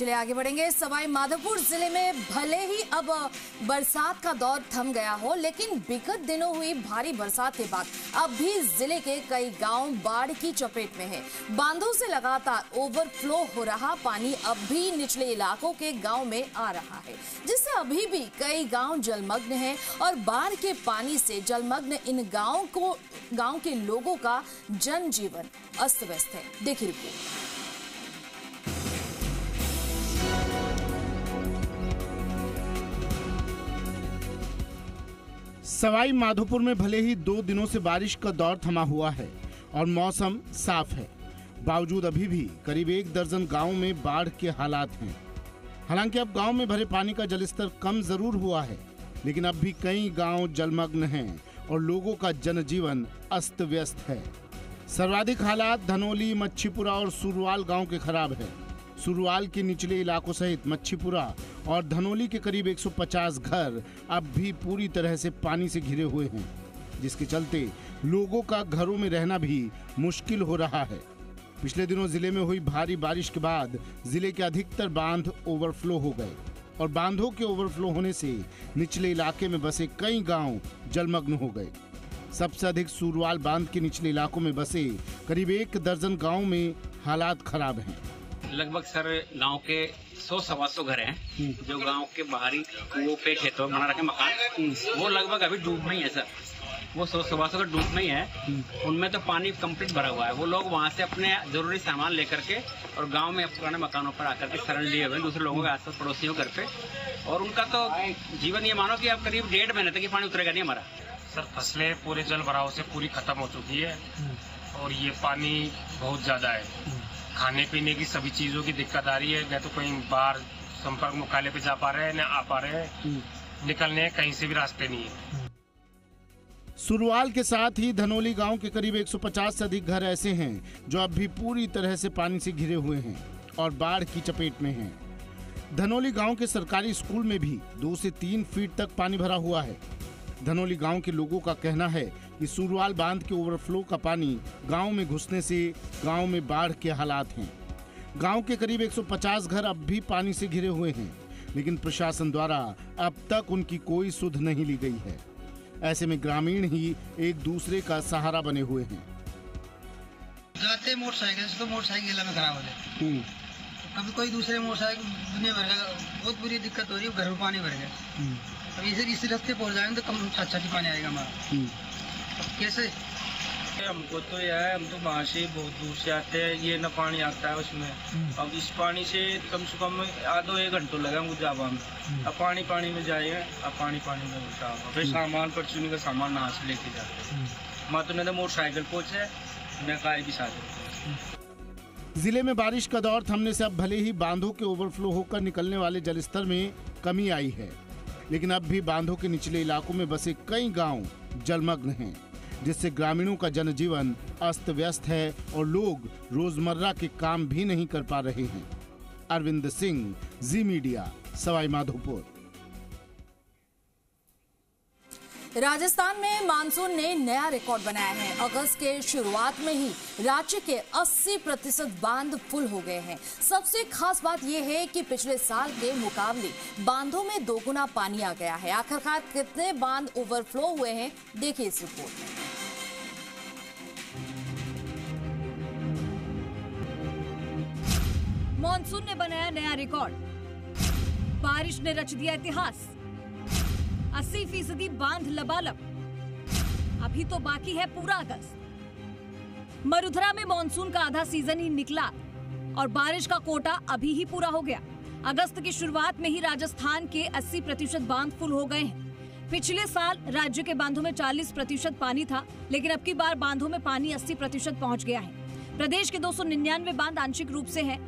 चलिए आगे बढ़ेंगे। सवाई माधोपुर जिले में भले ही अब बरसात का दौर थम गया हो, लेकिन विगत दिनों हुई भारी बरसात के बाद अब भी जिले के कई गांव बाढ़ की चपेट में है। बांधों से लगातार ओवरफ्लो हो रहा पानी अब भी निचले इलाकों के गांव में आ रहा है, जिससे अभी भी कई गांव जलमग्न हैं और बाढ़ के पानी से जलमग्न इन गांव के लोगों का जनजीवन अस्त व्यस्त है। देखिए रिपोर्ट। सवाई माधोपुर में भले ही 2 दिनों से बारिश का दौर थमा हुआ है और मौसम साफ है, बावजूद अभी भी करीब 1 दर्जन गांवों में बाढ़ के हालात हैं। हालांकि अब गांव में भरे पानी का जलस्तर कम जरूर हुआ है, लेकिन अब भी कई गांव जलमग्न हैं और लोगों का जनजीवन अस्त व्यस्त है। सर्वाधिक हालात धनोली, मच्छीपुरा और सुरवाल गांव के खराब है। सुरवाल के निचले इलाकों सहित मच्छीपुरा और धनोली के करीब 150 घर अब भी पूरी तरह से पानी से घिरे हुए हैं, जिसके चलते लोगों का घरों में रहना भी मुश्किल हो रहा है। पिछले दिनों जिले में हुई भारी बारिश के बाद जिले के अधिकतर बांध ओवरफ्लो हो गए और बांधों के ओवरफ्लो होने से निचले इलाके में बसे कई गांव जलमग्न हो गए। सबसे अधिक सुरवाल बांध के निचले इलाकों में बसे करीब 1 दर्जन गाँव में हालात खराब हैं। लगभग सर गांव के 100-125 घर हैं जो गांव के बाहरी कुओं पे खेतों में बना रखे मकान, वो लगभग अभी डूब में ही है सर। वो 100-125 घर डूब में ही है। उनमें तो पानी कंप्लीट भरा हुआ है। वो लोग वहां से अपने जरूरी सामान लेकर के और गांव में पुराने मकानों पर आकर के शरण लिए हुए दूसरे लोगों के आसपास पड़ोसियों घर पे, और उनका तो जीवन ये मानो कि अब करीब 1.5 महीने तक ये पानी उतरेगा नहीं हमारा। सर फसलें पूरे जल भराव से पूरी खत्म हो चुकी है और ये पानी बहुत ज्यादा है। खाने पीने की सभी चीजों की दिक्कत आ रही है, न तो कहीं बाहर संपर्क मुख्यालय पे जा पा रहे हैं, न आ पा रहे हैं, निकलने कहीं से भी रास्ते नहीं है। सुरवाल के साथ ही धनोली गांव के करीब 150 से अधिक घर ऐसे हैं जो अब भी पूरी तरह से पानी से घिरे हुए हैं और बाढ़ की चपेट में हैं। धनोली गांव के सरकारी स्कूल में भी 2 से 3 फीट तक पानी भरा हुआ है। धनोली गांव के लोगों का कहना है कि सुरवाल बांध के ओवरफ्लो का पानी गांव में घुसने से गांव में बाढ़ के हालात हैं। गांव के करीब 150 घर अब भी पानी से घिरे हुए हैं, लेकिन प्रशासन द्वारा अब तक उनकी कोई सुध नहीं ली गई है। ऐसे में ग्रामीण ही एक दूसरे का सहारा बने हुए हैं। जाते मोटरसाइकिल से तो मोटरसाइकिल में खराब हो जाए, कभी कोई दूसरे मोटरसाइकिल दुनिया भर का बहुत बुरी दिक्कत हो रही है। घर में पानी भर गया, अब इस रास्ते पहुंच जाएंगे तो कम अच्छा पानी आएगा हमारा। कैसे हमको तो यह है, हम तो वहाँ से बहुत दूर से आते हैं, ये न पानी आता है उसमें। अब इस पानी से कम से कम आधो 1 घंटा लगा मुझे जावा में। अब पानी में जाएगा, अब पानी में उठा फिर सामान पर चुनी का सामान नहा से लेके जाते। मैं तो नहीं तो मोटरसाइकिल पहुंचे मैं कार भी साथ। जिले में बारिश का दौर थमने से अब भले ही बांधों के ओवरफ्लो होकर निकलने वाले जलस्तर में कमी आई है, लेकिन अब भी बांधों के निचले इलाकों में बसे कई गांव जलमग्न हैं, जिससे ग्रामीणों का जनजीवन अस्त व्यस्त है और लोग रोजमर्रा के काम भी नहीं कर पा रहे हैं। अरविंद सिंह, जी मीडिया, सवाई माधोपुर। राजस्थान में मानसून ने नया रिकॉर्ड बनाया है। अगस्त के शुरुआत में ही राज्य के 80% बांध फुल हो गए हैं। सबसे खास बात यह है कि पिछले साल के मुकाबले बांधों में 2 गुना पानी आ गया है। आखिरकार कितने बांध ओवरफ्लो हुए हैं, देखिए इस रिपोर्ट में। मॉनसून ने बनाया नया रिकॉर्ड, बारिश ने रच दिया इतिहास। 80% बांध लबालब। अभी तो बाकी है पूरा अगस्त। मरुधरा में मॉनसून का आधा सीजन ही निकला और बारिश का कोटा अभी ही पूरा हो गया। अगस्त की शुरुआत में ही राजस्थान के 80% बांध फुल हो गए हैं। पिछले साल राज्य के बांधों में 40% पानी था, लेकिन अब की बार बांधों में पानी 80% पहुंच गया है। प्रदेश के 299 बांध आंशिक रूप से हैं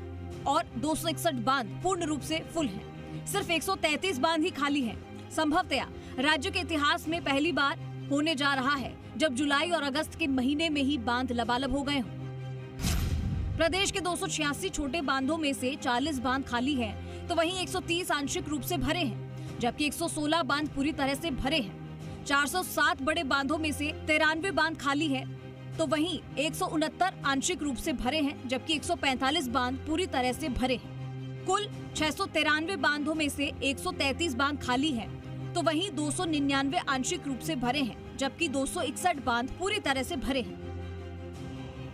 और 261 बांध पूर्ण रूप से फुल हैं। सिर्फ 133 बांध ही खाली हैं। संभवतया राज्य के इतिहास में पहली बार होने जा रहा है जब जुलाई और अगस्त के महीने में ही बांध लबालब हो गए हों। प्रदेश के 286 छोटे बांधों में से 40 बांध खाली हैं, तो वहीं 130 आंशिक रूप से भरे हैं, जबकि 116 बांध पूरी तरह से भरे हैं। 407 बड़े बांधों में से 93 बांध खाली हैं, तो वहीं 169 आंशिक रूप से भरे हैं, जबकि 145 बांध पूरी तरह से भरे हैं। कुल 693 बांधों में से 133 बांध खाली हैं, तो वहीं 299 आंशिक रूप से भरे हैं, जबकि 261 बांध पूरी तरह से भरे हैं।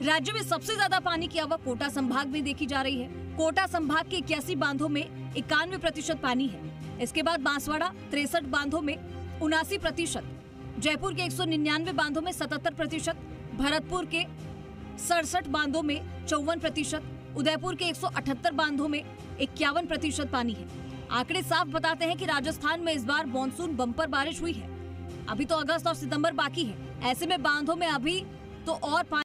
राज्य में सबसे ज्यादा पानी की आवक कोटा संभाग में देखी जा रही है। कोटा संभाग के 81 बांधों में 91% पानी है। इसके बाद बांसवाड़ा 63 बांधों में 79%, जयपुर के 199 बांधों में 77%, भरतपुर के 67 बांधों में 54%, उदयपुर के 178 बांधों में 51% पानी है। आंकड़े साफ बताते हैं कि राजस्थान में इस बार मानसून बम्पर बारिश हुई है। अभी तो अगस्त और सितंबर बाकी है, ऐसे में बांधों में अभी तो और पानी